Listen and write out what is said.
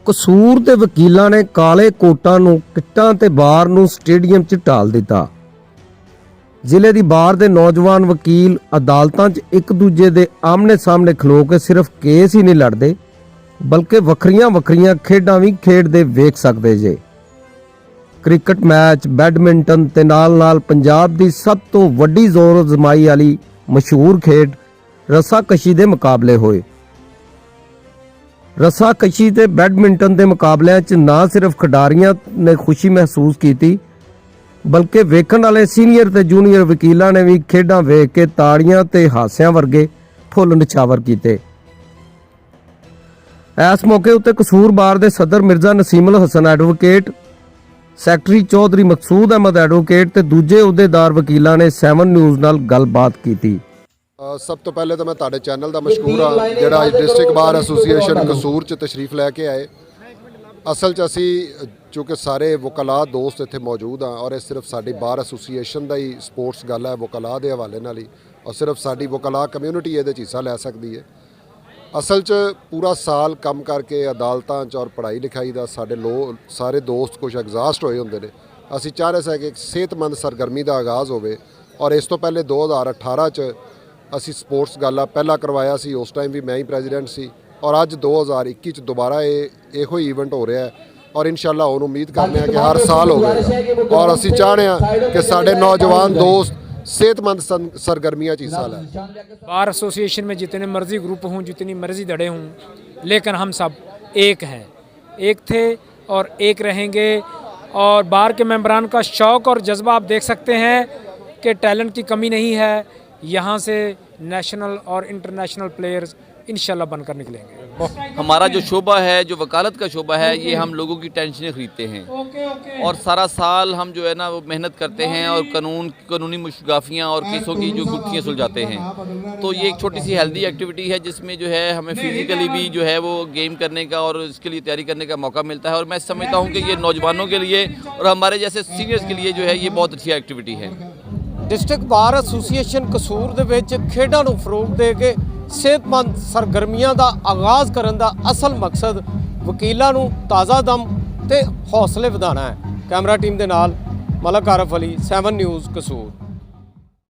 ਕਸੂਰ ਦੇ ਵਕੀਲਾਂ ਨੇ ਕਾਲੇ ਕੋਟਾਂ ਨੂੰ ਕਿੱਟਾਂ ਤੇ ਬਾਰ ਨੂੰ ਸਟੇਡੀਅਮ 'ਚ ਢਾਲ ਦਿੱਤਾ। ਜ਼ਿਲ੍ਹੇ ਦੀ ਬਾਰ ਦੇ ਨੌਜਵਾਨ ਵਕੀਲ ਅਦਾਲਤਾਂ 'ਚ ਇੱਕ ਦੂਜੇ ਦੇ ਆਮਣੇ ਸਾਹਮਣੇ ਖਲੋ ਕੇ ਸਿਰਫ ਕੇਸ ਹੀ ਨਹੀਂ ਲੜਦੇ ਬਲਕਿ ਵੱਖਰੀਆਂ ਖੇਡਾਂ ਵੀ ਖੇਡਦੇ ਵੇਖ ਸਕਦੇ ਜੇ। ਕ੍ਰਿਕਟ ਮੈਚ, ਬੈਡਮਿੰਟਨ ਤੇ ਨਾਲ ਪੰਜਾਬ ਦੀ ਸਭ ਤੋਂ ਵੱਡੀ ਜ਼ੋਰ ਅਜ਼ਮਾਈ ਵਾਲੀ ਮਸ਼ਹੂਰ ਖੇਡ ਰੱਸਾਕਸ਼ੀ ਦੇ ਮੁਕਾਬਲੇ ਹੋਏ। ਰੱਸਾਕਸ਼ੀ ਤੇ ਬੈਡਮਿੰਟਨ ਦੇ ਮੁਕਾਬਲਿਆਂ 'ਚ ਨਾ ਸਿਰਫ ਖਿਡਾਰੀਆਂ ਨੇ ਖੁਸ਼ੀ ਮਹਿਸੂਸ ਕੀਤੀ ਬਲਕਿ ਵੇਖਣ ਵਾਲੇ ਸੀਨੀਅਰ ਤੇ ਜੂਨੀਅਰ ਵਕੀਲਾਂ ਨੇ ਵੀ ਖੇਡਾਂ ਵੇਖ ਕੇ ਤਾੜੀਆਂ ਤੇ ਹਾਸਿਆਂ ਵਰਗੇ ਫੁੱਲ ਨਿਛਾਵਰ ਕੀਤੇ। ਇਸ ਮੌਕੇ ਉੱਤੇ ਕਸੂਰ ਬਾਰ ਦੇ ਸਦਰ Mirza Nasimul Hasan advocate, secretary Chaudhry Maqsood Ahmad advocate ਤੇ ਦੂਜੇ ਅਹੁਦੇਦਾਰ ਵਕੀਲਾਂ ਨੇ 7 ਨਿਊਜ਼ ਨਾਲ ਗੱਲਬਾਤ ਕੀਤੀ। ਸਭ ਤੋਂ ਪਹਿਲੇ ਤਾਂ ਮੈਂ ਤੁਹਾਡੇ ਚੈਨਲ ਦਾ ਮਸ਼ਕੂਰ ਹਾਂ ਜਿਹੜਾ ਅੱਜ ਡਿਸਟ੍ਰਿਕਟ ਬਾਰ ਐਸੋਸੀਏਸ਼ਨ ਕਸੂਰ 'ਚ ਤਸ਼ਰੀਫ ਲੈ ਕੇ ਆਏ। ਅਸਲ 'ਚ ਅਸੀਂ ਚੂँਕਿ ਸਾਰੇ ਵਕਲਾ ਦੋਸਤ ਇੱਥੇ ਮੌਜੂਦ ਹਾਂ ਔਰ ਇਹ ਸਿਰਫ ਸਾਡੀ ਬਾਰ ਐਸੋਸੀਏਸ਼ਨ ਦਾ ਹੀ ਸਪੋਰਟਸ ਗੱਲ ਹੈ ਵਕਲਾ ਦੇ ਹਵਾਲੇ ਨਾਲ ਹੀ, ਔਰ ਸਿਰਫ ਸਾਡੀ ਵਕਲਾ ਕਮਿਊਨਿਟੀ ਇਹਦੇ 'ਚ ਹਿੱਸਾ ਲੈ ਸਕਦੀ ਹੈ। ਅਸਲ 'ਚ ਪੂਰਾ ਸਾਲ ਕੰਮ ਕਰਕੇ ਅਦਾਲਤਾਂ 'ਚ ਔਰ ਪੜ੍ਹਾਈ ਲਿਖਾਈ ਦਾ ਸਾਡੇ ਸਾਰੇ ਦੋਸਤ ਕੁਝ ਐਗਜ਼ਾਸਟ ਹੋਏ ਹੁੰਦੇ ਨੇ। ਅਸੀਂ ਚਾਹ ਰਹੇ ਸੀ ਕਿ ਇੱਕ ਸਿਹਤਮੰਦ ਸਰਗਰਮੀ ਦਾ ਆਗਾਜ਼ ਹੋਵੇ ਔਰ ਇਸ ਤੋਂ ਪਹਿਲੇ 2018 'ਚ ਅਸੀਂ ਸਪੋਰਟਸ ਗਾਲਾ ਪਹਿਲਾਂ ਕਰਵਾਇਆ ਸੀ, ਉਸ ਟਾਈਮ ਵੀ ਮੈਂ ਹੀ ਪ੍ਰੈਜ਼ੀਡੈਂਟ ਸੀ ਔਰ ਅੱਜ 2021 'ਚ ਦੁਬਾਰਾ ਇਹੋ ਹੀ ਇਵੈਂਟ ਹੋ ਰਿਹਾ ਹੈ ਔਰ ਇਨਸ਼ਾਅੱਲਾ ਹੁਣ ਉਮੀਦ ਕਰਦੇ ਹਾਂ ਕਿ ਹਰ ਸਾਲ ਹੋਵੇਗਾ ਔਰ ਅਸੀਂ ਚਾਹੁੰਦੇ ਹਾਂ ਕਿ ਸਾਡੇ ਨੌਜਵਾਨ ਦੋਸਤ सेहतमंद सरगर्मियाँ हिस्सा लें। बार एसोसिएशन में जितने मर्जी ग्रुप हों, जितनी मर्जी दड़े हों, लेकिन हम सब एक हैं, एक थे और एक रहेंगे। और बार के मेंबरान का शौक़ और जज्बा आप देख सकते हैं कि टैलेंट की कमी नहीं है। यहाँ से नेशनल और इंटरनेशनल प्लेयर्स इंशाल्लाह बनकर निकलेंगे। हमारा जो शोबा है, जो वकालत का शोबा है, ये हम लोगों की टेंशनें खरीदते हैं और सारा साल हम जो है ना वो मेहनत करते हैं और कानूनी मुशगाफियाँ और केसों की जो गुत्थियाँ सुलझाते हैं। तो ये एक छोटी सी हेल्दी एक्टिविटी है जिसमें जो है हमें फिज़िकली भी जो है वो गेम करने का और इसके लिए तैयारी करने का मौका मिलता है। और मैं समझता हूँ कि ये नौजवानों के लिए और हमारे जैसे सीनियर्स के लिए जो है ये बहुत अच्छी एक्टिविटी है। डिस्ट्रिक्ट बार एसोसीएशन कसूर दे विच खेडां नूं फरोग दे के सेहतमंद सरगर्मियां दा आगाज़ करन दा असल मकसद वकीलां नूं ताज़ा दम ते हौसले वधाना है। कैमरा टीम दे नाल मलक आरफ अली, 7 न्यूज़ कसूर।